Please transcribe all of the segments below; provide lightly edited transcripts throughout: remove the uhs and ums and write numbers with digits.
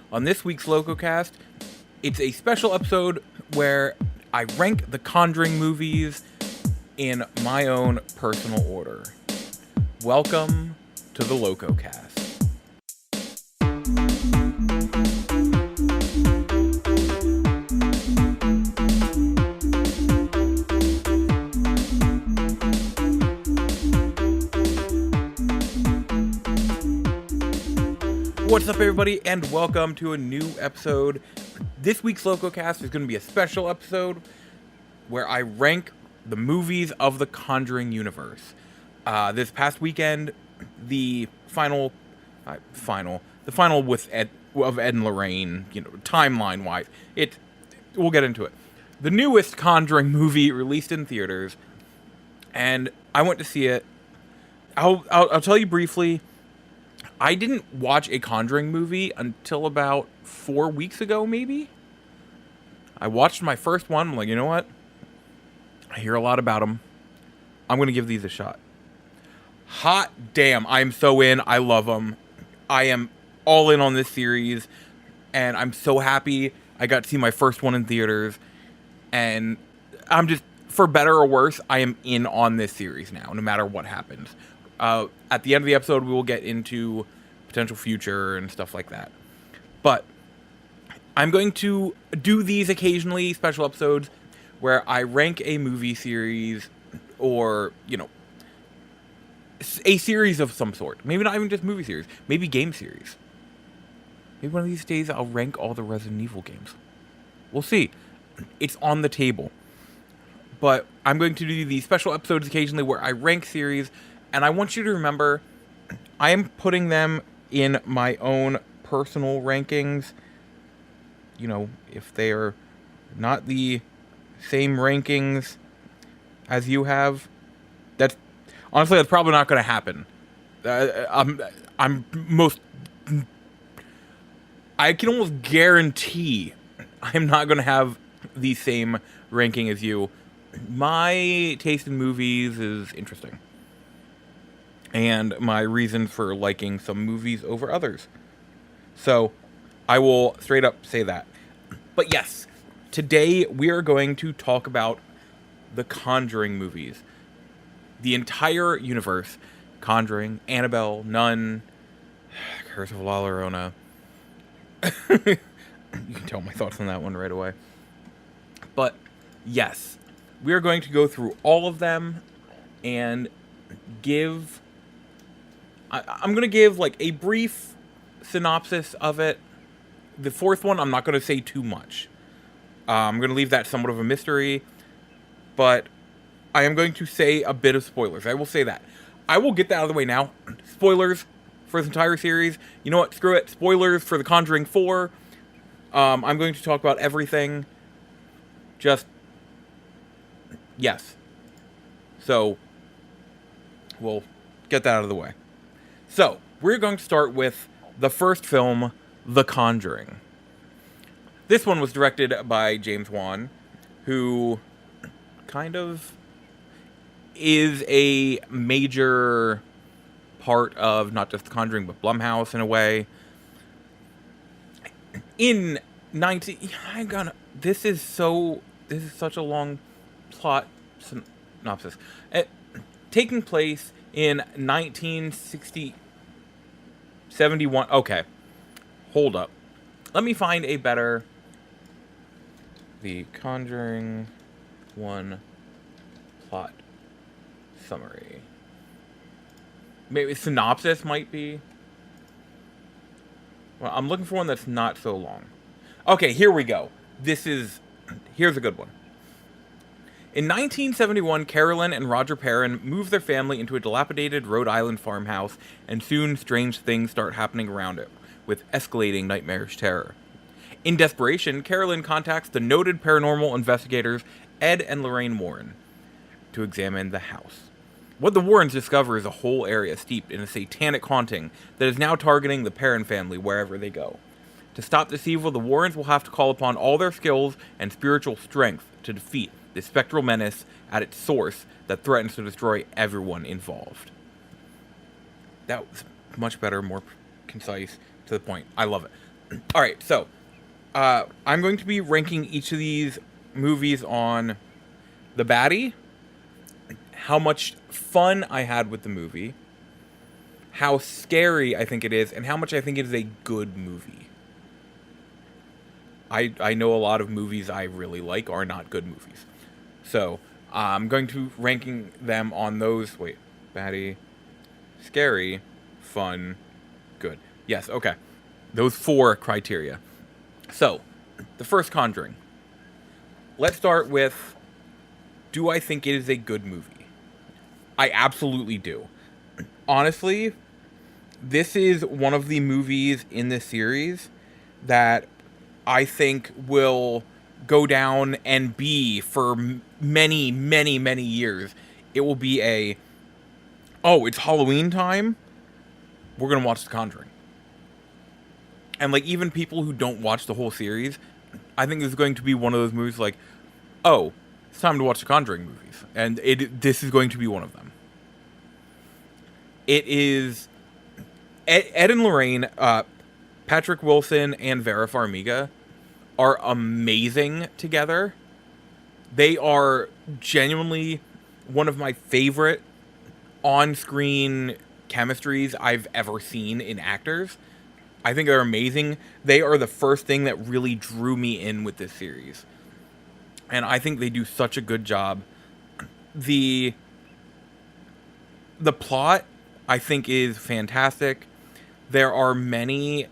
On this week's Lococast, it's a special episode where I rank the Conjuring movies in my own personal order. Welcome to the Lococast. What's up, everybody, and welcome to a new episode. This week's Lococast is going to be a special episode where I rank the movies of the Conjuring universe. This past weekend, the final with Ed and Lorraine, timeline-wise, we'll get into it. The newest Conjuring movie released in theaters, and I went to see it. I'll tell you briefly. I didn't watch a Conjuring movie until about 4 weeks ago, maybe. I watched my first one. I'm like, you know what? I hear a lot about them. I'm going to give these a shot. Hot damn, I'm so in. I love them. I am all in on this series. And I'm so happy I got to see my first one in theaters. And I'm just, for better or worse, I am in on this series now, no matter what happens. At the end of the episode, we will get into potential future and stuff like that. But I'm going to do these occasionally, special episodes, where I rank a movie series or, a series of some sort. Maybe not even just movie series. Maybe game series. Maybe one of these days I'll rank all the Resident Evil games. We'll see. It's on the table. But I'm going to do these special episodes occasionally where I rank series. And I want you to remember, I am putting them in my own personal rankings. If they are not the same rankings as you have, that's probably not going to happen. I can almost guarantee I'm not going to have the same ranking as you. My taste in movies is interesting. And my reason for liking some movies over others. So, I will straight up say that. But yes, today we are going to talk about the Conjuring movies. The entire universe. Conjuring, Annabelle, Nun, Curse of La Llorona. You can tell my thoughts on that one right away. But, yes, we are going to go through all of them and give... I'm going to give, a brief synopsis of it. The fourth one, I'm not going to say too much. I'm going to leave that somewhat of a mystery. But I am going to say a bit of spoilers. I will say that. I will get that out of the way now. Spoilers for this entire series. You know what? Screw it. Spoilers for The Conjuring 4. I'm going to talk about everything. Yes. So, we'll get that out of the way. So, we're going to start with the first film, The Conjuring. This one was directed by James Wan, who kind of is a major part of not just The Conjuring, but Blumhouse in a way. This is such a long plot synopsis. Taking place in 1971. Okay. Hold up. Let me find a better... The Conjuring 1 plot summary. Maybe synopsis might be... Well, I'm looking for one that's not so long. Okay, here we go. Here's a good one. In 1971, Carolyn and Roger Perrin move their family into a dilapidated Rhode Island farmhouse, and soon strange things start happening around it, with escalating nightmarish terror. In desperation, Carolyn contacts the noted paranormal investigators Ed and Lorraine Warren to examine the house. What the Warrens discover is a whole area steeped in a satanic haunting that is now targeting the Perrin family wherever they go. To stop this evil, the Warrens will have to call upon all their skills and spiritual strength to defeat the spectral menace at its source that threatens to destroy everyone involved. That was much better, more concise, to the point. I love it. All right, so I'm going to be ranking each of these movies on the baddie, how much fun I had with the movie, how scary I think it is, and how much I think it is a good movie. I know a lot of movies I really like are not good movies. So I'm going to ranking them on those. Wait, baddie, scary, fun, good. Yes, okay. Those 4 criteria. So, the first Conjuring. Let's start with, do I think it is a good movie? I absolutely do. Honestly, this is one of the movies in this series that I think will go down and be for many, many, many years. It will be oh, it's Halloween time. We're going to watch The Conjuring. And like even people who don't watch the whole series, I think this is going to be one of those movies like, oh, it's time to watch the Conjuring movies, and this is going to be one of them. It is Ed and Lorraine, Patrick Wilson and Vera Farmiga are amazing together. They are genuinely one of my favorite on-screen chemistries I've ever seen in actors. I think they're amazing. They are the first thing that really drew me in with this series. And I think they do such a good job. The plot, I think, is fantastic. There are many,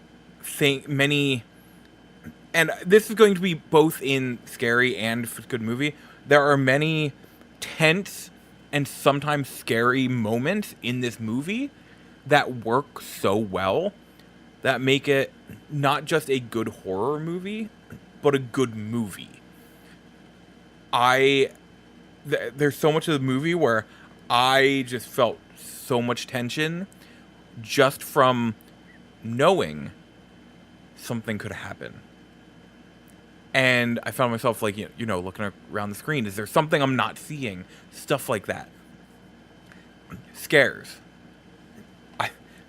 and this is going to be both in scary and good movie. There are many tense and sometimes scary moments in this movie that work so well, that make it not just a good horror movie, but a good movie. There's so much of the movie where I just felt so much tension just from knowing something could happen. And I found myself like, looking around the screen. Is there something I'm not seeing? Stuff like that. Scares.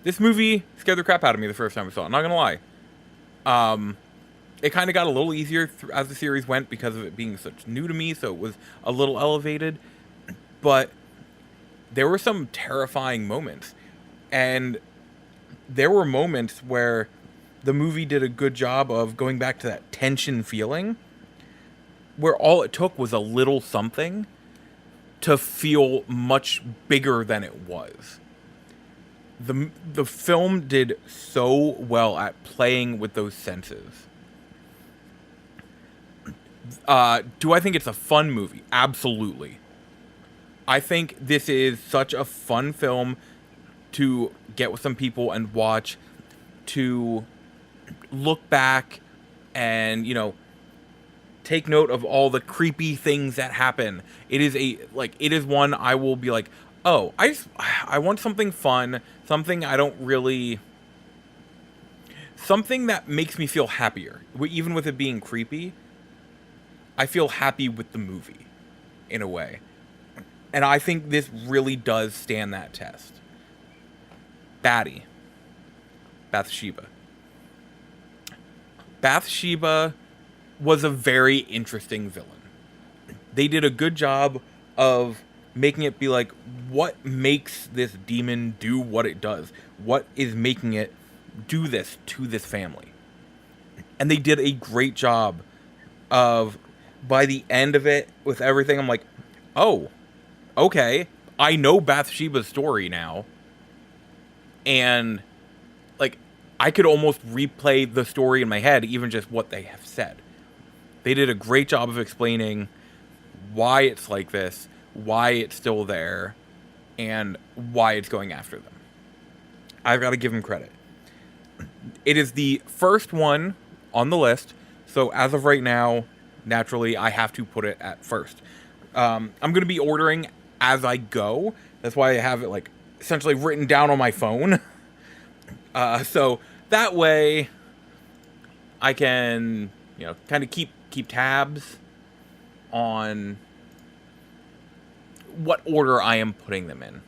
This movie scared the crap out of me the first time I saw it. I'm not gonna lie. It kind of got a little easier as the series went because of it being such new to me, so it was a little elevated. But there were some terrifying moments. And there were moments where the movie did a good job of going back to that tension feeling, where all it took was a little something to feel much bigger than it was. The film did so well at playing with those senses. Do I think it's a fun movie? Absolutely. I think this is such a fun film to get with some people and watch, to look back and, take note of all the creepy things that happen. It is one I will be like, oh, I want something fun, something something that makes me feel happier. Even with it being creepy, I feel happy with the movie, in a way. And I think this really does stand that test. Bathsheba. Bathsheba was a very interesting villain. They did a good job of making it be like, what makes this demon do what it does? What is making it do this to this family? And they did a great job of, by the end of it, with everything, I'm like, oh, okay, I know Bathsheba's story now. And, I could almost replay the story in my head, even just what they have said. They did a great job of explaining why it's like this, why it's still there, and why it's going after them. I've got to give them credit. It is the first one on the list, so as of right now, naturally, I have to put it at first. I'm going to be ordering as I go. That's why I have it, essentially written down on my phone. So that way, I can, kind of keep tabs on what order I am putting them in.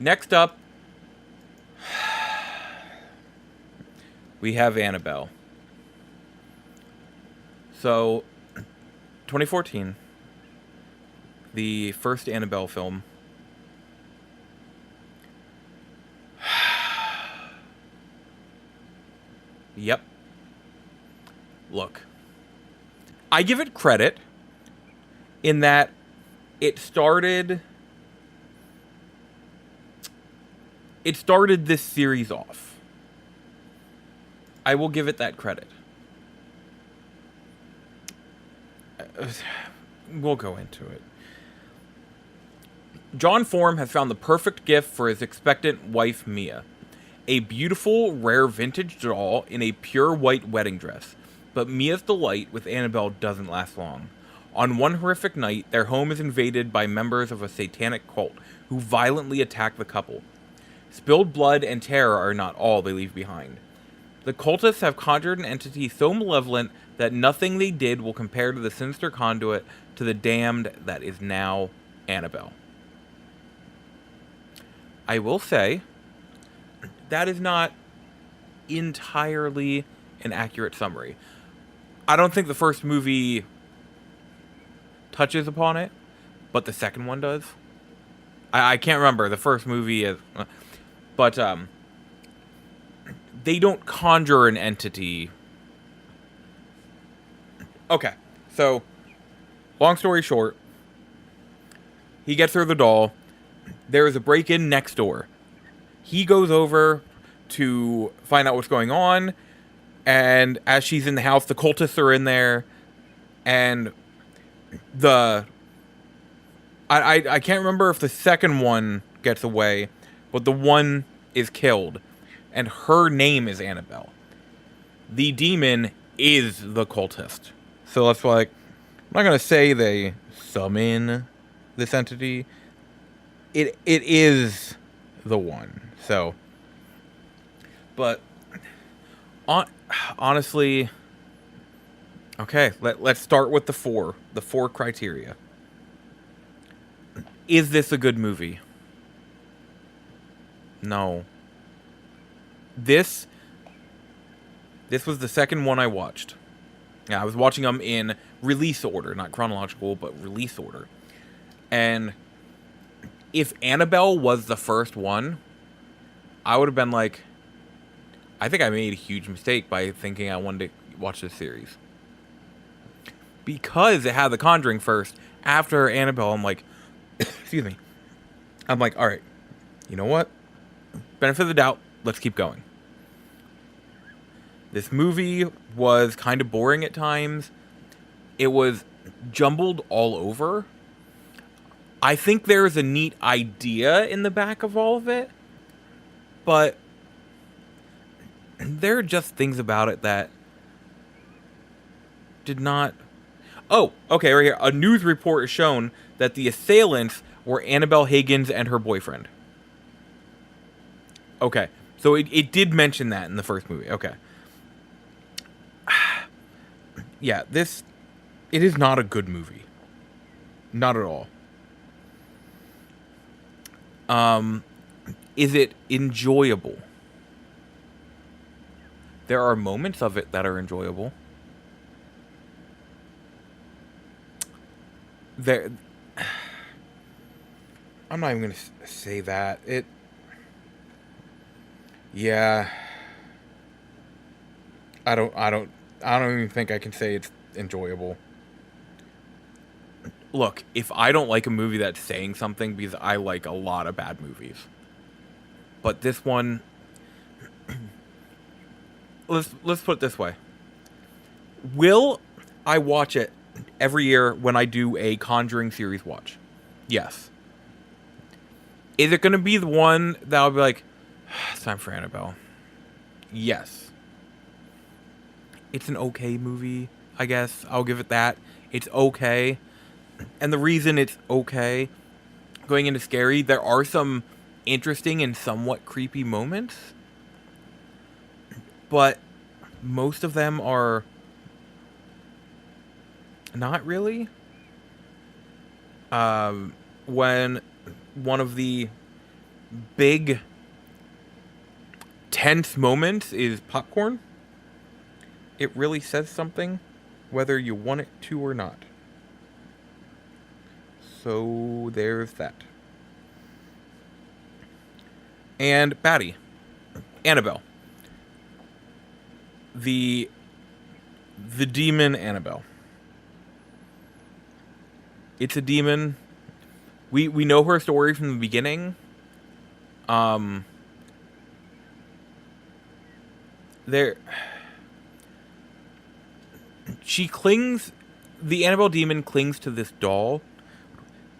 Next up, we have Annabelle. So, 2014, the first Annabelle film. Yep. Look, I give it credit in that it started this series off. I will give it that credit. We'll go into it. John Form has found the perfect gift for his expectant wife, Mia. A beautiful, rare vintage doll in a pure white wedding dress. But Mia's delight with Annabelle doesn't last long. On one horrific night, their home is invaded by members of a satanic cult who violently attack the couple. Spilled blood and terror are not all they leave behind. The cultists have conjured an entity so malevolent that nothing they did will compare to the sinister conduit to the damned that is now Annabelle. I will say, that is not entirely an accurate summary. I don't think the first movie touches upon it, but the second one does. I can't remember. The first movie is... But, they don't conjure an entity. Okay, so, long story short, he gets her the doll. There is a break-in next door. He goes over to find out what's going on, and as she's in the house, the cultists are in there, and I can't remember if the second one gets away, but the one is killed, and her name is Annabelle. The demon is the cultist. So that's like, I'm not going to say they summon this entity. It is the one. So, but honestly, okay, let's start with the four criteria. Is this a good movie? No. This was the second one I watched. Yeah, I was watching them in release order, not chronological, but release order. And if Annabelle was the first one, I would have been like, I think I made a huge mistake by thinking I wanted to watch this series. Because it had The Conjuring first, after Annabelle, I'm like, excuse me. I'm like, all right, you know what? Benefit of the doubt, let's keep going. This movie was kind of boring at times. It was jumbled all over. I think there's a neat idea in the back of all of it, but there are just things about it that did not... Oh, okay, right here. A news report has shown that the assailants were Annabelle Higgins and her boyfriend. Okay, so it did mention that in the first movie. Okay. Yeah, it is not a good movie. Not at all. Is it enjoyable? There are moments of it that are enjoyable. I'm not even going to say that. Yeah. I don't even think I can say it's enjoyable. Look, if I don't like a movie that's saying something, because I like a lot of bad movies. But this one, let's put it this way. Will I watch it every year when I do a Conjuring series watch? Yes. Is it going to be the one that I'll be like, it's time for Annabelle? Yes. It's an okay movie, I guess. I'll give it that. It's okay. And the reason it's okay, going into scary, there are some interesting and somewhat creepy moments. But most of them are not really. When one of the big tense moments is popcorn. it really says something, whether you want it to or not. So there's that. And Batty, Annabelle, the demon Annabelle. It's a demon. We know her story from the beginning. She clings. The Annabelle demon clings to this doll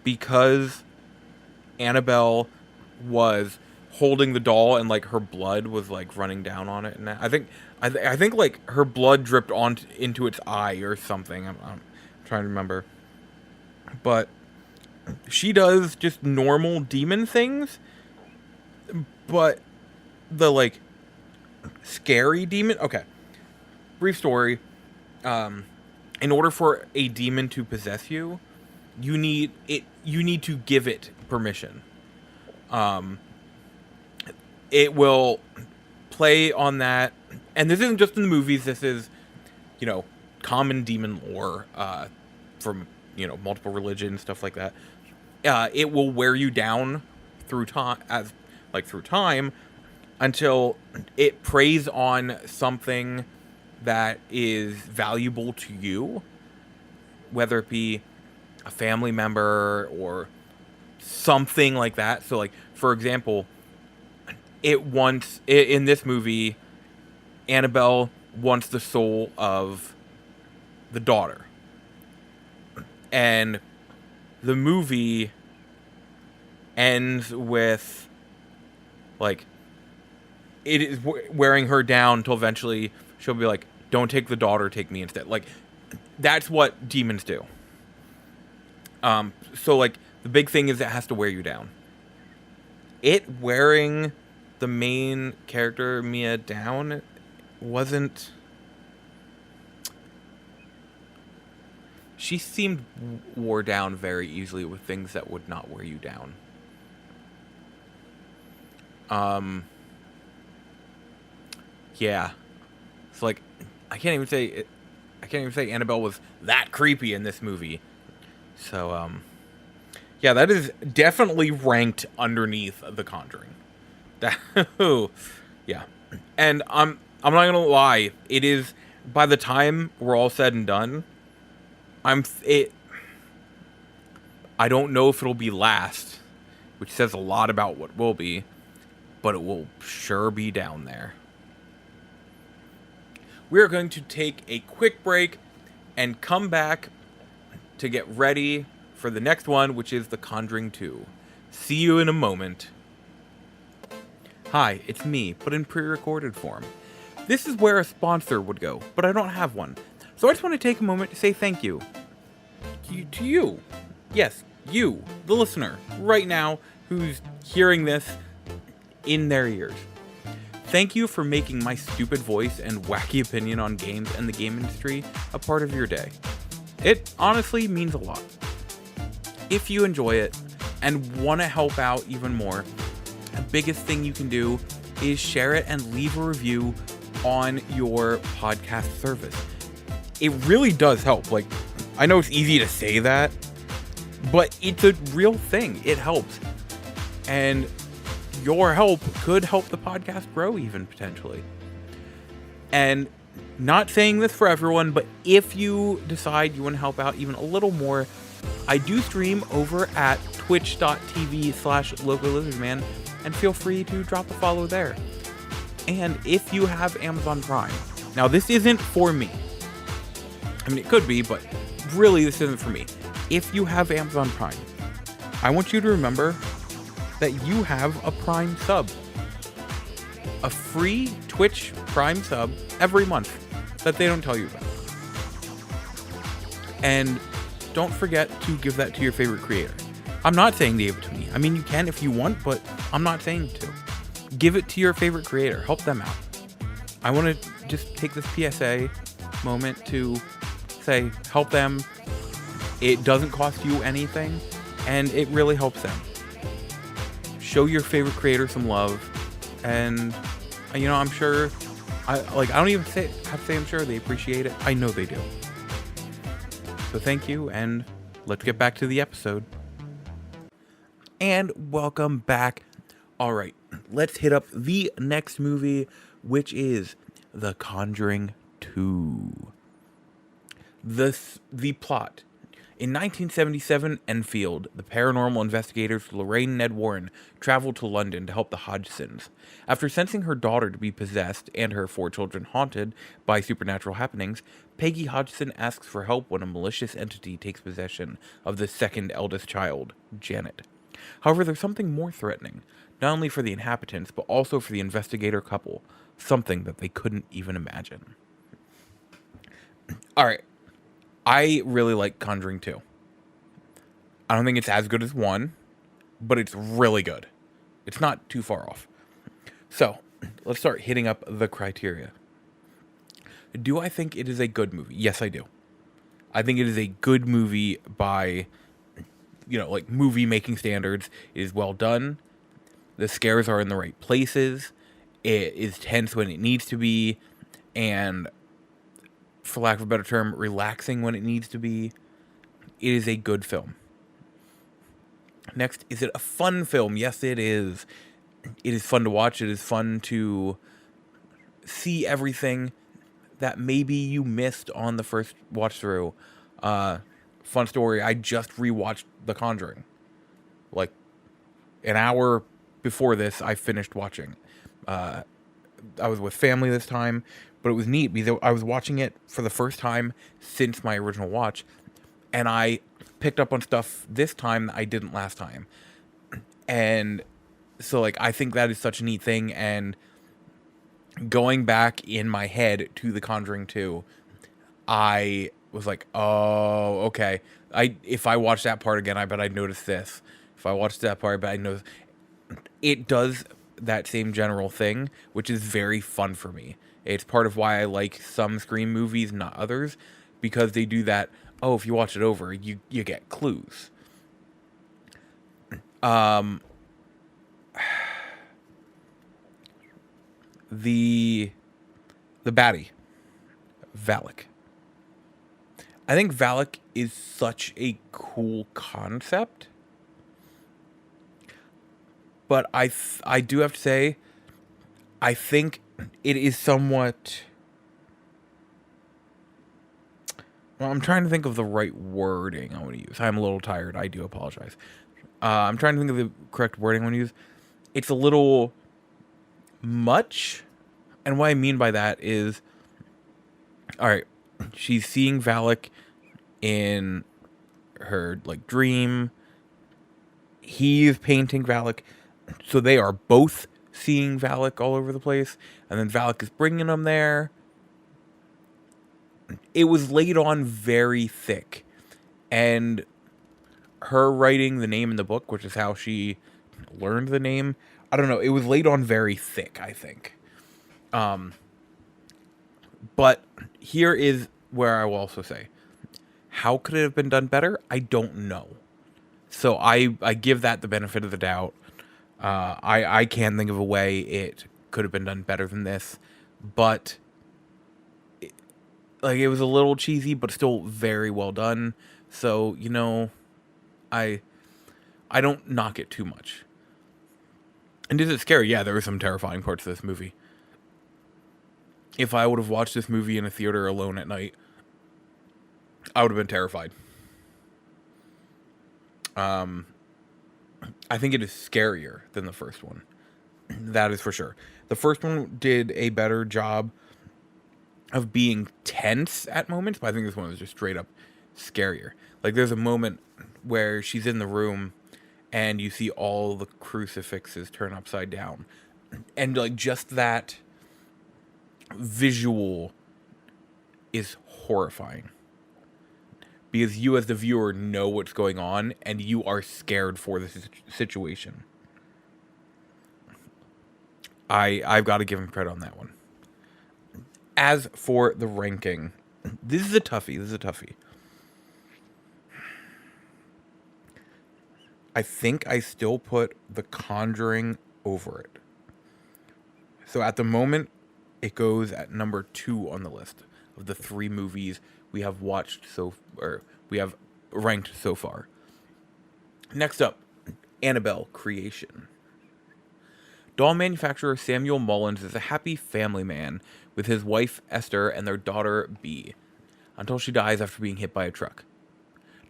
because Annabelle was holding the doll and like her blood was like running down on it, and I think like her blood dripped into its eye or something. I'm trying to remember, but she does just normal demon things, but the like scary demon. Okay, brief story. In order for a demon to possess you, you need to give it permission. It will play on that, and this isn't just in the movies. This is, common demon lore from multiple religions, stuff like that. It will wear you down through time until it preys on something that is valuable to you, whether it be a family member or something like that. So, like, for example, in this movie, Annabelle wants the soul of the daughter. And the movie ends with, like, it is wearing her down until eventually she'll be like, don't take the daughter, take me instead. Like, that's what demons do. So, like, the big thing is it has to wear you down. It wearing the main character, Mia, down wasn't... She seemed wore down very easily with things that would not wear you down. Yeah. It's like, I can't even say Annabelle was that creepy in this movie. So, yeah, that is definitely ranked underneath The Conjuring. Yeah. And I'm not gonna lie, it is, by the time we're all said and done, I don't know if it'll be last, which says a lot about what will be, but it will sure be down there. We're going to take a quick break and come back to get ready for the next one, which is The Conjuring 2. See you in a moment. Hi, it's me, but in pre-recorded form. This is where a sponsor would go, but I don't have one. So I just want to take a moment to say thank you. To you. Yes, you, the listener, right now, who's hearing this in their ears. Thank you for making my stupid voice and wacky opinion on games and the game industry a part of your day. It honestly means a lot. If you enjoy it and want to help out even more, the biggest thing you can do is share it and leave a review on your podcast service. It really does help. Like, I know it's easy to say that, but it's a real thing. It helps. And your help could help the podcast grow even potentially. And not saying this for everyone, but if you decide you want to help out even a little more, I do stream over at twitch.tv/localizardman, and feel free to drop a follow there. And if you have Amazon Prime, now this isn't for me. I mean, it could be, but really this isn't for me. If you have Amazon Prime, I want you to remember that you have a Prime sub. A free Twitch Prime sub every month that they don't tell you about. And don't forget to give that to your favorite creator. I'm not saying to give it to me. I mean, you can if you want, but I'm not saying to. Give it to your favorite creator. Help them out. I want to just take this PSA moment to say, help them. It doesn't cost you anything, and it really helps them. Show your favorite creator some love, and I'm sure I don't even have to say I'm sure they appreciate it. I know they do. So thank you, and let's get back to the episode. And welcome back. All right, let's hit up the next movie, which is The Conjuring 2. The plot. In 1977 Enfield, the paranormal investigators Lorraine and Ned Warren traveled to London to help the Hodgsons. After sensing her daughter to be possessed and her 4 children haunted by supernatural happenings, Peggy Hodgson asks for help when a malicious entity takes possession of the second eldest child, Janet. However, there's something more threatening, not only for the inhabitants, but also for the investigator couple, something that they couldn't even imagine. Alright, I really like Conjuring 2. I don't think it's as good as 1, but it's really good. It's not too far off. So, let's start hitting up the criteria. Do I think it is a good movie? Yes, I do. I think it is a good movie by, like movie making standards. It is well done. The scares are in the right places. It is tense when it needs to be. And, for lack of a better term, relaxing when it needs to be. It is a good film. Next, is it a fun film? Yes, it is. It is fun to watch. It is fun to see everything that maybe you missed on the first watch through. Fun story, I just rewatched The Conjuring. Like, an hour before this, I finished watching. I was with family this time, but it was neat because I was watching it for the first time since my original watch, and I picked up on stuff this time that I didn't last time. And so, like, I think that is such a neat thing, and going back in my head to The Conjuring 2, I was like, oh, okay. If I watched that part again, I bet I'd notice this. If I watched that part, I bet I'd notice. It does that same general thing, which is very fun for me. It's part of why I like some Scream movies, not others, because they do that. Oh, if you watch it over, you get clues. The baddie, Valak. I think Valak is such a cool concept, but I do have to say, I think it is somewhat. Well, I'm trying to think of the right wording I want to use. I'm a little tired. I do apologize. I'm trying to think of the correct wording I want to use. It's a little much, and what I mean by that is, all right, she's seeing Valak in her dream. He's painting Valak, so they are both seeing Valak all over the place, and then Valak is bringing them there. It was laid on very thick, and her writing the name in the book, which is how she learned the name, I don't know, it was laid on very thick, I think. But here is where I will also say, how could it have been done better? I don't know. So I give that the benefit of the doubt. I can't think of a way it could have been done better than this, but it was a little cheesy, but still very well done. So, I don't knock it too much. And is it scary? Yeah, there were some terrifying parts of this movie. If I would have watched this movie in a theater alone at night, I would have been terrified. I think it is scarier than the first one. That is for sure. The first one did a better job of being tense at moments, but I think this one was just straight up scarier. There's a moment where she's in the room and you see all the crucifixes turn upside down. And just that visual is horrifying. Because you as the viewer know what's going on and you are scared for the situation. I've got to give him credit on that one. As for the ranking, this is a toughie. I think I still put The Conjuring over it. So at the moment, It goes at number 2 on the list of the 3 movies we have we have ranked so far. Next up, Annabelle Creation. Doll manufacturer Samuel Mullins is a happy family man with his wife Esther and their daughter Bee, until she dies after being hit by a truck.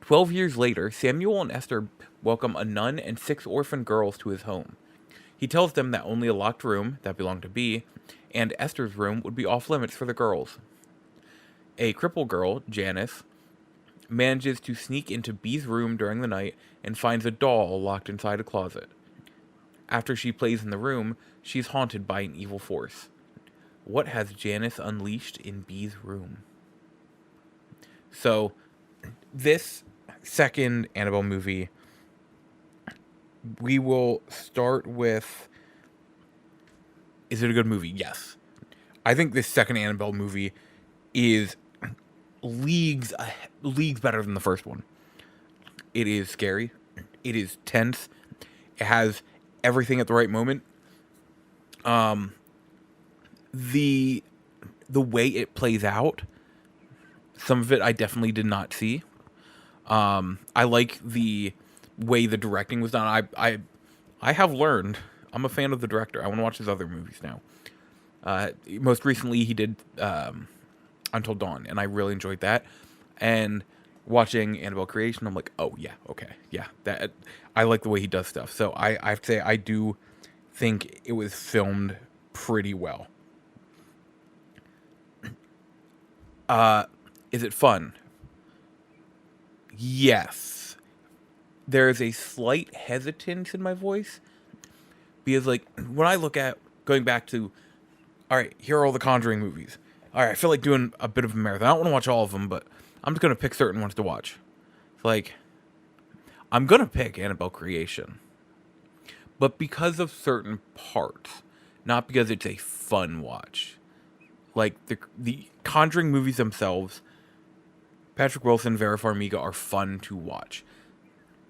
12 years later, Samuel and Esther welcome a nun and 6 orphan girls to his home. He tells them that only a locked room, that belonged to Bee, and Esther's room would be off limits for the girls. A crippled girl, Janice, manages to sneak into Bee's room during the night and finds a doll locked inside a closet. After she plays in the room, she's haunted by an evil force. What has Janice unleashed in Bee's room? So, this second Annabelle movie, we will start with, is it a good movie? Yes. I think this second Annabelle movie is leagues better than the first one. It is scary. It is tense. It has everything at the right moment. The way it plays out, some of it I definitely did not see. I like the way the directing was done. I have learned. I'm a fan of the director. I want to watch his other movies now. Most recently, he did Until Dawn, and I really enjoyed that. And watching Annabelle Creation, I'm like, oh yeah, okay, yeah, that I like the way he does stuff. So I have to say, I do think it was filmed pretty well. Is it fun? Yes. There is a slight hesitance in my voice because, like, when I look at going back to, all right, here are all the Conjuring movies. All right, I feel like doing a bit of a marathon. I don't want to watch all of them, but I'm just gonna pick certain ones to watch. Like, I'm gonna pick Annabelle Creation, but because of certain parts, not because it's a fun watch. Like the Conjuring movies themselves, Patrick Wilson, Vera Farmiga are fun to watch.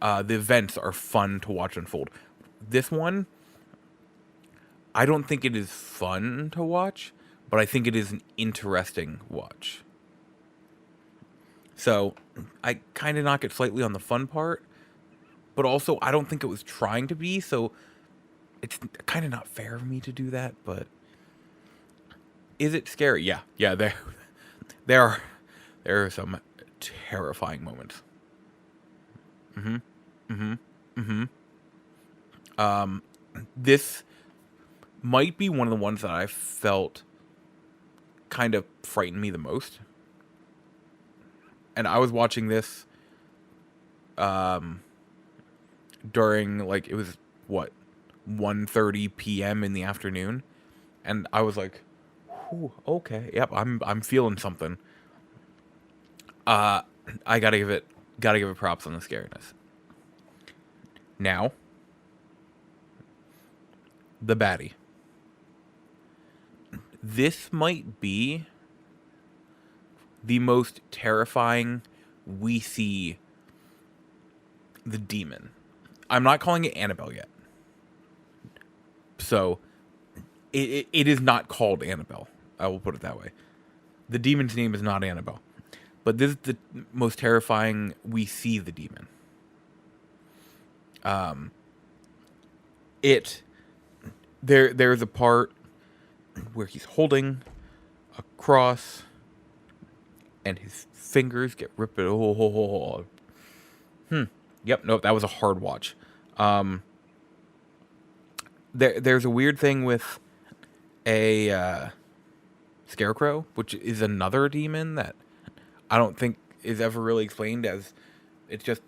The events are fun to watch unfold. This one, I don't think it is fun to watch, but I think it is an interesting watch. So, I kind of knock it slightly on the fun part, but also I don't think it was trying to be, so it's kind of not fair of me to do that, but is it scary? Yeah. Yeah, there are some terrifying moments. Mhm. Mhm. Mhm. This might be one of the ones that I felt kind of frightened me the most. And I was watching this during, like, it was what, 1:30 p.m. in the afternoon, and I was like, "Ooh, okay, yep, I'm feeling something." I gotta give it props on the scariness. Now, the baddie. This might be the most terrifying we see the demon. I'm not calling it Annabelle yet. So, it is not called Annabelle. I will put it that way. The demon's name is not Annabelle. But this is the most terrifying we see the demon. There's a part where he's holding a cross and his fingers get ripped. Oh. Yep, nope, that was a hard watch. There's a weird thing with a scarecrow, which is another demon that I don't think is ever really explained, as it's just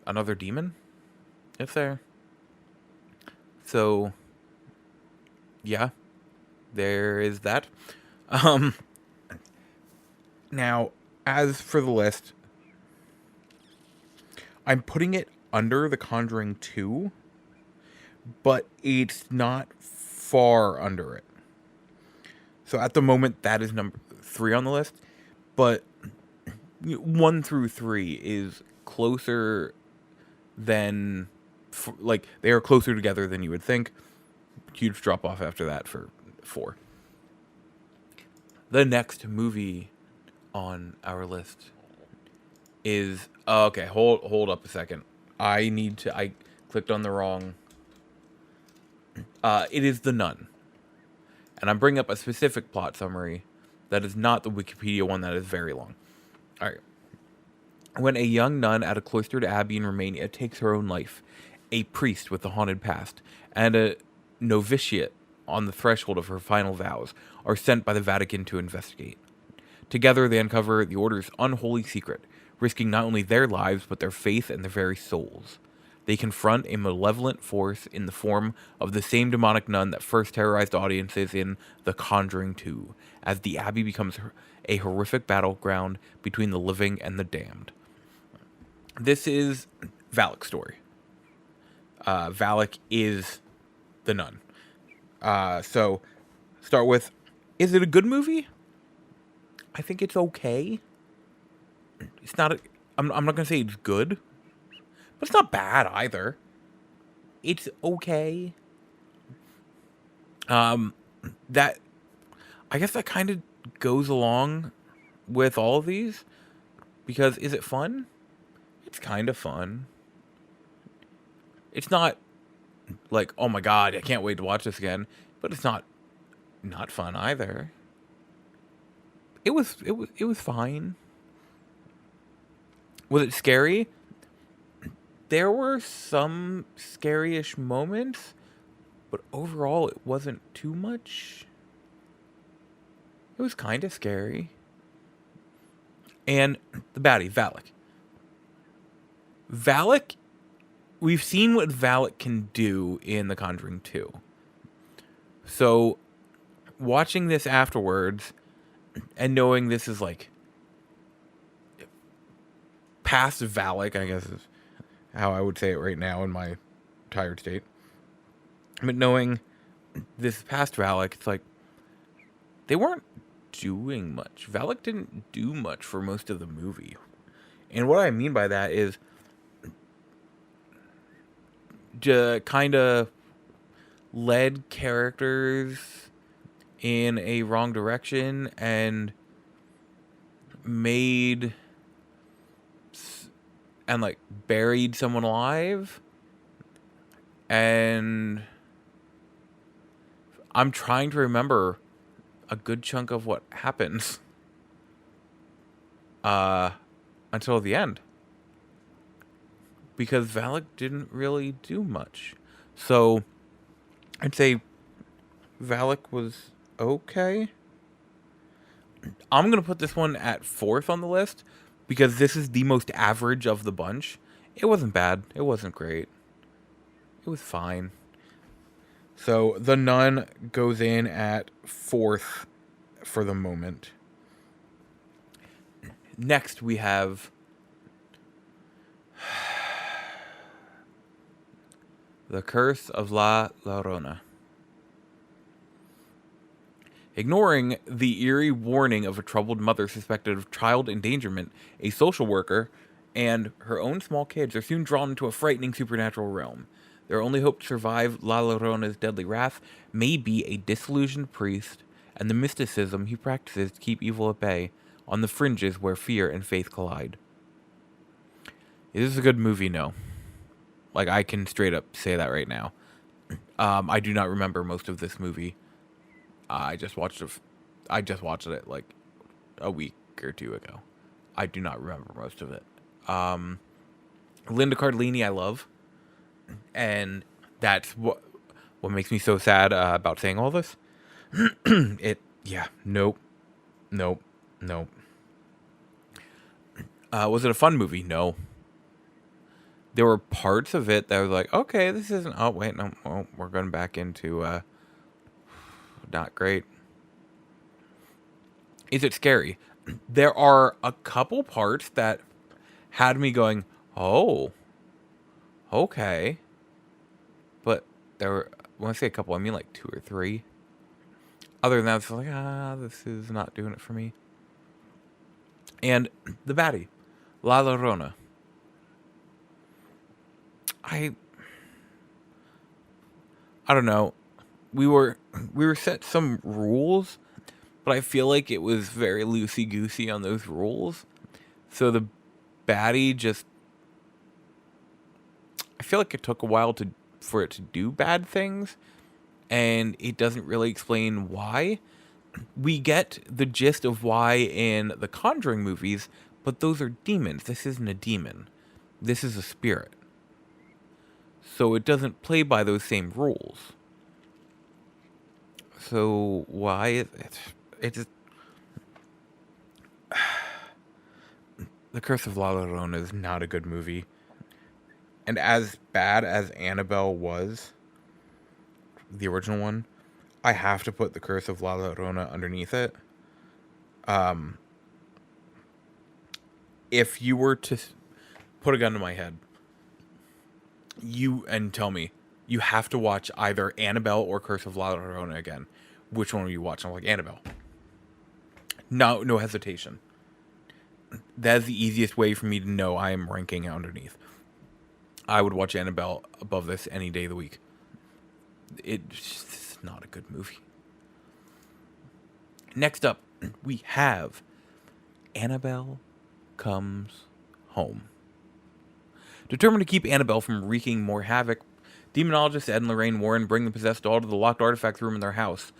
another demon. It's there. So, yeah, there is that. Now, as for the list, I'm putting it under The Conjuring 2, but it's not far under it. So at the moment, that is number 3 on the list, but 1 through 3 is closer than, like, they are closer together than you would think. Huge drop off after that for 4. The next movie on our list is okay. Hold up a second. I clicked on the wrong. It is The Nun, and I'm bringing up a specific plot summary that is not the Wikipedia one that is very long. All right. When a young nun at a cloistered abbey in Romania takes her own life, a priest with a haunted past and a novitiate on the threshold of her final vows are sent by the Vatican to investigate. Together, they uncover the order's unholy secret, risking not only their lives, but their faith and their very souls. They confront a malevolent force in the form of the same demonic nun that first terrorized audiences in The Conjuring 2, as the abbey becomes a horrific battleground between the living and the damned. This is Valak's story. Valak is the nun. So, start with, is it a good movie? I think it's okay. It's not. I'm not gonna say it's good, but it's not bad either. It's okay. That I guess that kind of goes along with all of these, because is it fun? It's kind of fun. It's not like, oh my god, I can't wait to watch this again, but it's not fun either. It was fine. Was it scary? There were some scary-ish moments, but overall it wasn't too much. It was kind of scary. And the baddie, Valak. Valak, we've seen what Valak can do in The Conjuring 2. So, watching this afterwards, and knowing this is like past Valak, I guess is how I would say it right now in my tired state. But knowing this past Valak, it's like they weren't doing much. Valak didn't do much for most of the movie. And what I mean by that is kind of led characters in a wrong direction and made and like buried someone alive, and I'm trying to remember a good chunk of what happens until the end, because Valak didn't really do much. So I'd say Valak was okay. I'm going to put this one at 4th on the list because this is the most average of the bunch. It wasn't bad. It wasn't great. It was fine. So The Nun goes in at 4th for the moment. Next we have The Curse of La Llorona. Ignoring the eerie warning of a troubled mother suspected of child endangerment, a social worker and her own small kids are soon drawn into a frightening supernatural realm. Their only hope to survive La Llorona's deadly wrath may be a disillusioned priest and the mysticism he practices to keep evil at bay on the fringes where fear and faith collide. Is this a good movie? No. Like, I can straight up say that right now. I do not remember most of this movie. I just watched it like a week or two ago. I do not remember most of it. Linda Cardellini I love, and that's what makes me so sad about saying all this. Nope. Was it a fun movie? No. There were parts of it that were like, okay, this isn't. Oh wait, no, we're going back into not great. Is it scary? There are a couple parts that had me going, oh, okay. But there were, when I say a couple, I mean like 2 or 3. Other than that, it's like, this is not doing it for me. And the baddie, La Llorona. I don't know. We were set some rules but I feel like it was very loosey-goosey on those rules. So the baddie just... I feel like it took a while for it to do bad things, and it doesn't really explain why. We get the gist of why in the Conjuring movies, but those are demons. This isn't a demon. This is a spirit. So it doesn't play by those same rules. So why is it? It just... The Curse of La Llorona is not a good movie. And as bad as Annabelle was, the original one, I have to put The Curse of La Llorona underneath it. If you were to put a gun to my head, and tell me, you have to watch either Annabelle or Curse of La Llorona again, which one will you watch? I'm like, Annabelle. No hesitation. That is the easiest way for me to know I am ranking underneath. I would watch Annabelle above this any day of the week. It's not a good movie. Next up, we have Annabelle Comes Home. Determined to keep Annabelle from wreaking more havoc, demonologists Ed and Lorraine Warren bring the possessed doll to the locked artifact room in their house,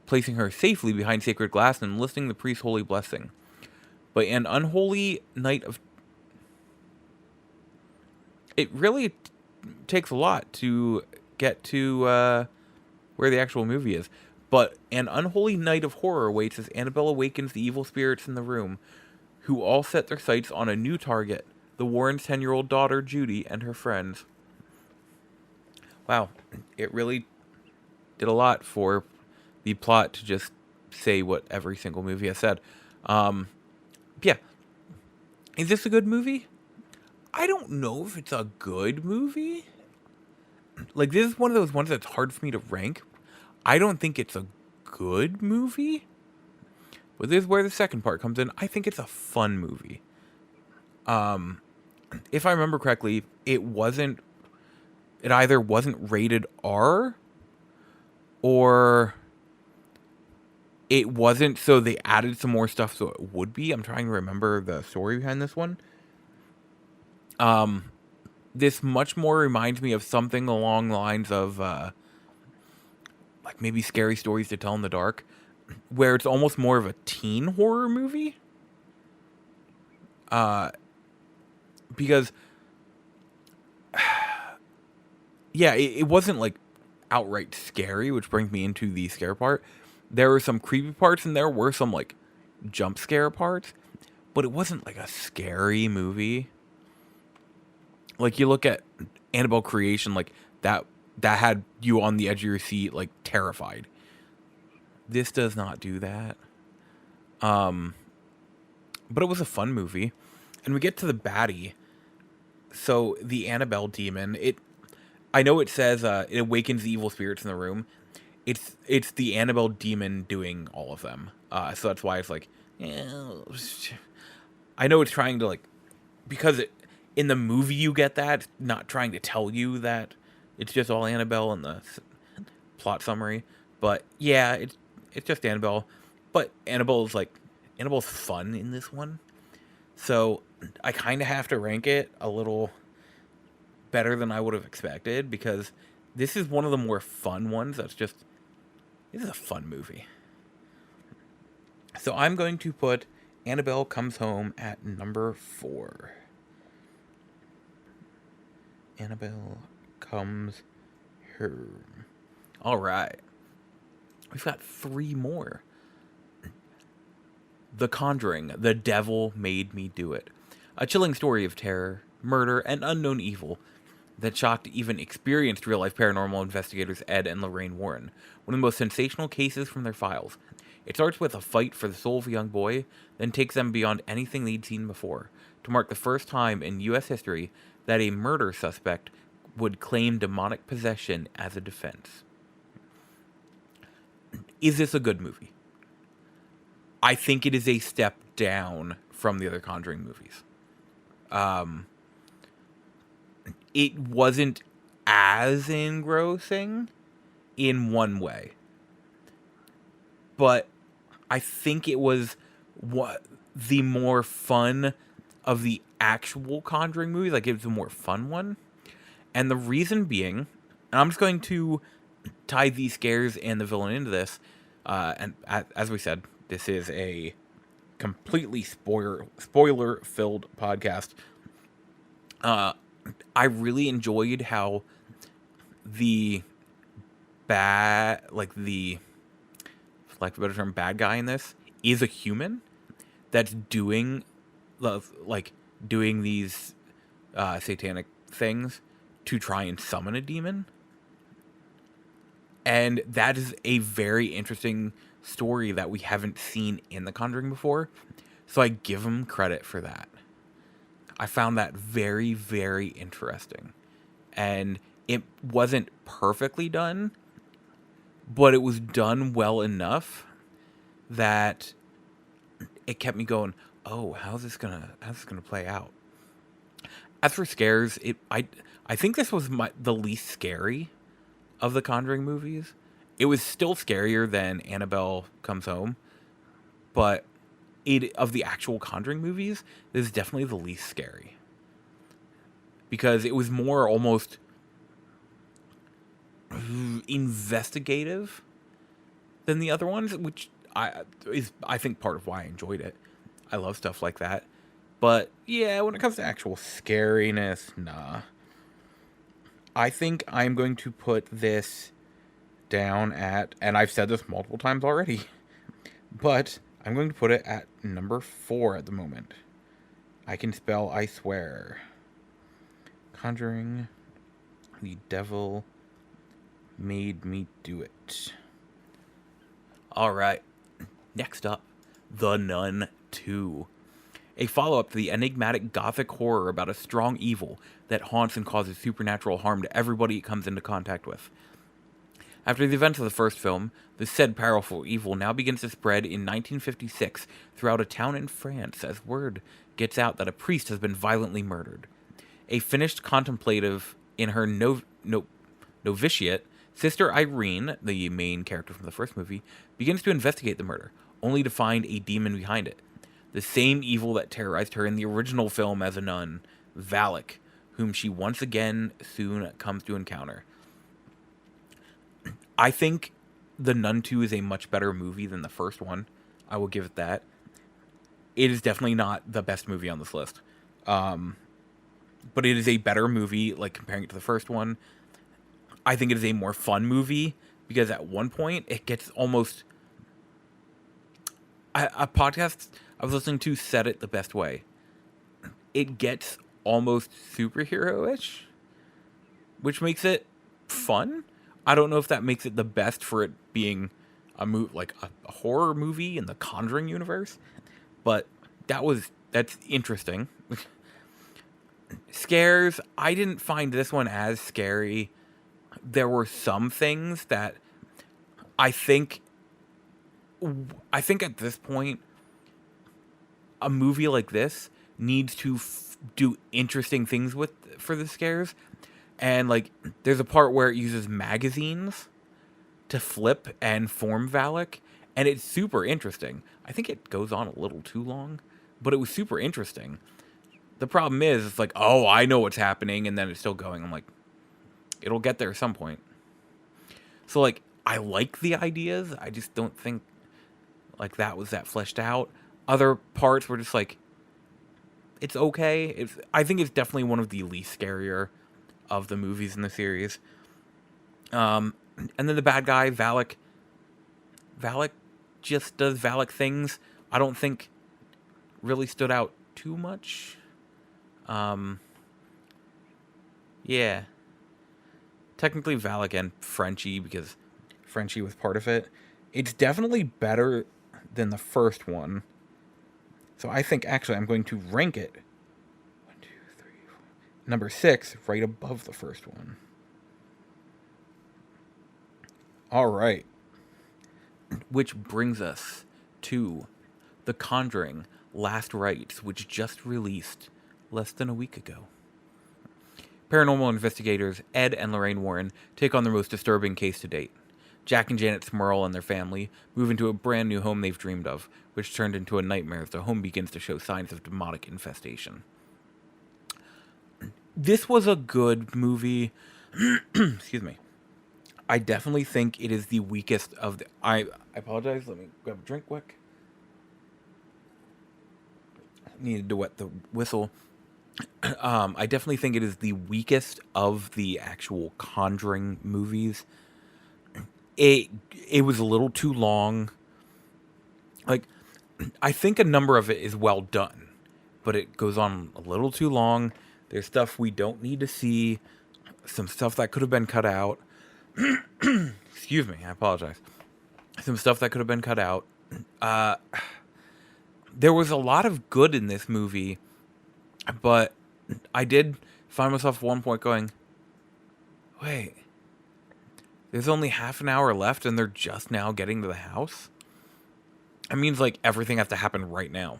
placing her safely behind sacred glass and enlisting the priest's holy blessing. But an unholy night of... It really takes a lot to get to where the actual movie is. But an unholy night of horror awaits as Annabelle awakens the evil spirits in the room, who all set their sights on a new target, the Warrens' 10-year-old daughter, Judy, and her friends. Wow, it really did a lot for the plot to just say what every single movie has said. Yeah. Is this a good movie? I don't know if it's a good movie. Like, this is one of those ones that's hard for me to rank. I don't think it's a good movie. But this is where the second part comes in. I think it's a fun movie. If I remember correctly, it either wasn't rated R, or it wasn't, so they added some more stuff so it would be. I'm trying to remember the story behind this one. This much more reminds me of something along the lines of, like maybe Scary Stories to Tell in the Dark, where it's almost more of a teen horror movie. Because, yeah, it wasn't like outright scary, which brings me into the scare part. There were some creepy parts and there were some like jump scare parts, but it wasn't like a scary movie. Like, you look at Annabelle Creation, like that had you on the edge of your seat, like terrified. This does not do that. But it was a fun movie. And we get to the baddie. So the Annabelle demon, I know it says it awakens the evil spirits in the room. It's the Annabelle demon doing all of them. So that's why it's like, I know it's trying to like, because in the movie you get that, not trying to tell you that it's just all Annabelle in the plot summary. But yeah, it's just Annabelle. But Annabelle's fun in this one. So I kind of have to rank it a little better than I would have expected, because this is one of the more fun ones. This is a fun movie. So I'm going to put Annabelle Comes Home at number 4. Annabelle Comes Home. All right. We've got 3 more. The Conjuring, The Devil Made Me Do It. A chilling story of terror, murder, and unknown evil that shocked even experienced real-life paranormal investigators Ed and Lorraine Warren. One of the most sensational cases from their files. It starts with a fight for the soul of a young boy, then takes them beyond anything they'd seen before, to mark the first time in U.S. history that a murder suspect would claim demonic possession as a defense. Is this a good movie? I think it is a step down from the other Conjuring movies. It wasn't as engrossing in one way, but I think it was what the more fun of the actual Conjuring movies. Like, it was the more fun one. And the reason being, and I'm just going to tie these scares and the villain into this, and as we said, this is a completely spoiler-filled podcast. I really enjoyed how the for lack of a better term, bad guy in this is a human that's doing these satanic things to try and summon a demon. And that is a very interesting story that we haven't seen in The Conjuring before. So I give him credit for that. I found that very, very interesting. And it wasn't perfectly done, but it was done well enough that it kept me going, oh, how's this gonna play out? As for scares, I think this was the least scary of the Conjuring movies. It was still scarier than Annabelle Comes Home, but of the actual Conjuring movies, this is definitely the least scary. Because it was more almost investigative than the other ones, which I think part of why I enjoyed it. I love stuff like that. But yeah, when it comes to actual scariness, nah. I think I'm going to put this down at, and I've said this multiple times already, but I'm going to put it at number 4 at the moment. I can spell, I swear. Conjuring, the devil made me do it. Alright, next up, The Nun 2. A follow-up to the enigmatic gothic horror about a strong evil that haunts and causes supernatural harm to everybody it comes into contact with. After the events of the first film, the said powerful evil now begins to spread in 1956 throughout a town in France as word gets out that a priest has been violently murdered. A finished contemplative in her novitiate, Sister Irene, the main character from the first movie, begins to investigate the murder, only to find a demon behind it. The same evil that terrorized her in the original film as a nun, Valak, whom she once again soon comes to encounter. I think The Nun 2 is a much better movie than the first one. I will give it that. It is definitely not the best movie on this list. But it is a better movie, like, comparing it to the first one. I think it is a more fun movie, because at one point, it gets almost... A podcast I was listening to said it the best way. It gets almost superhero-ish, which makes it fun. I don't know if that makes it the best for it being a horror movie in the Conjuring universe, but that's interesting. Scares, I didn't find this one as scary. There were some things that I think at this point, a movie like this needs to do interesting things for the scares. And, like, there's a part where it uses magazines to flip and form Valak, and it's super interesting. I think it goes on a little too long, but it was super interesting. The problem is, it's like, oh, I know what's happening, and then it's still going. I'm like, it'll get there at some point. So, like, I like the ideas. I just don't think, like, that was that fleshed out. Other parts were just like, it's okay. I think it's definitely one of the least scarier of the movies in the series. And then the bad guy, Valak just does Valak things. I don't think really stood out too much. Yeah. Technically Valak and Frenchie, because Frenchie was part of it. It's definitely better than the first one. So I think, actually, I'm going to rank it 1, 2, 3, 4, number 6, right above the first one. All right. Which brings us to The Conjuring Last Rites, which just released less than a week ago. Paranormal investigators Ed and Lorraine Warren take on their most disturbing case to date. Jack and Janet Smurl and their family move into a brand new home they've dreamed of, which turned into a nightmare as the home begins to show signs of demonic infestation. This was a good movie. Excuse me. I definitely think it is the weakest of the... I apologize. Let me grab a drink quick. Needed to wet the whistle. I definitely think it is the weakest of the actual Conjuring movies. It was a little too long. Like, I think a number of it is well done, but it goes on a little too long. There's stuff we don't need to see. Some stuff that could have been cut out. Excuse me, I apologize. Some stuff that could have been cut out. There was a lot of good in this movie, but I did find myself at one point going, wait, there's only half an hour left and they're just now getting to the house? It means, like, everything has to happen right now.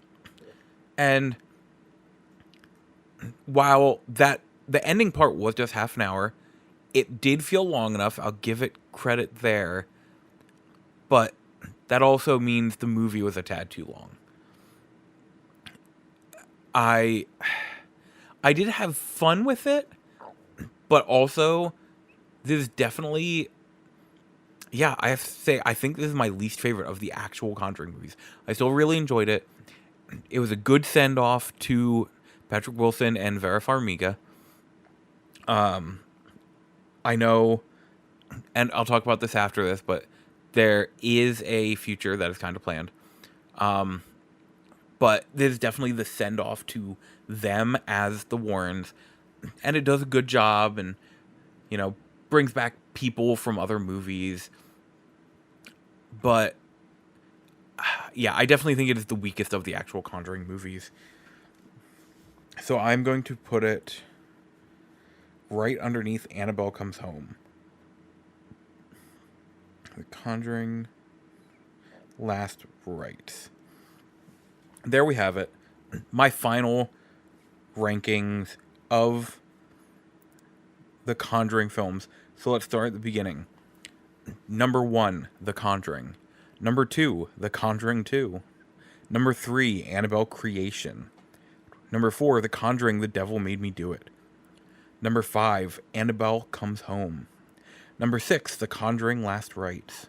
And while the ending part was just half an hour, it did feel long enough. I'll give it credit there. But that also means the movie was a tad too long. I did have fun with it, but also this is definitely, yeah, I have to say, I think this is my least favorite of the actual Conjuring movies. I still really enjoyed it. It was a good send-off to Patrick Wilson and Vera Farmiga. I know, and I'll talk about this after this, but there is a future that is kind of planned. But this is definitely the send-off to them as the Warrens. And it does a good job and, you know, brings back people from other movies. But, yeah, I definitely think it is the weakest of the actual Conjuring movies. So I'm going to put it right underneath Annabelle Comes Home. The Conjuring Last Rites. There we have it. My final rankings of the Conjuring films. So let's start at the beginning. Number 1, The Conjuring. Number 2, The Conjuring 2. Number 3, Annabelle Creation. Number 4, The Conjuring, The Devil Made Me Do It. Number 5, Annabelle Comes Home. Number 6, The Conjuring Last Rites.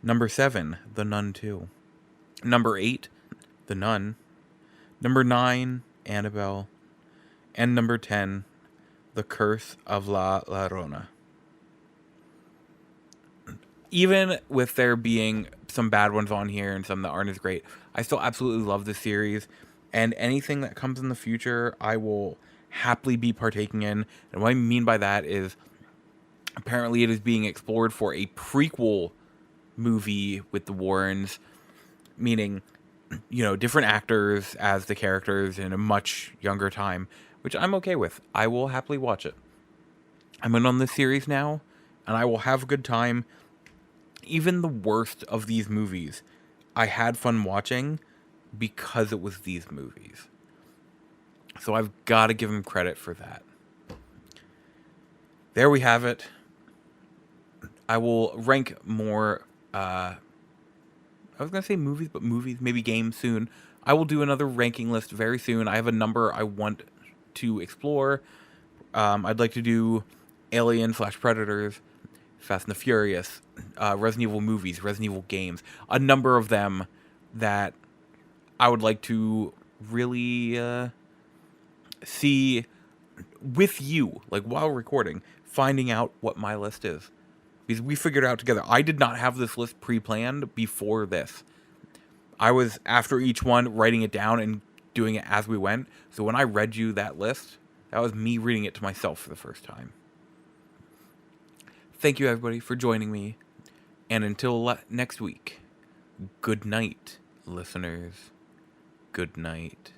Number 7, The Nun 2. Number 8, The Nun. Number 9, Annabelle. And number 10, The Curse of La Llorona. Even with there being some bad ones on here and some that aren't as great, I still absolutely love this series. And anything that comes in the future, I will happily be partaking in. And what I mean by that is, apparently it is being explored for a prequel movie with the Warrens, meaning, you know, different actors as the characters in a much younger time, which I'm okay with. I will happily watch it. I'm in on this series now, and I will have a good time. Even the worst of these movies, I had fun watching because it was these movies. So I've got to give them credit for that. There we have it. I will rank more, I was going to say movies, but movies, maybe games soon. I will do another ranking list very soon. I have a number I want to explore. I'd like to do Alien/Predators, Fast and the Furious, Resident Evil movies, Resident Evil games. A number of them that I would like to really see with you, like while recording, finding out what my list is. Because we figured it out together. I did not have this list pre-planned before this. I was, after each one, writing it down and doing it as we went. So when I read you that list, that was me reading it to myself for the first time. Thank you, everybody, for joining me. And until next week, good night, listeners. Good night.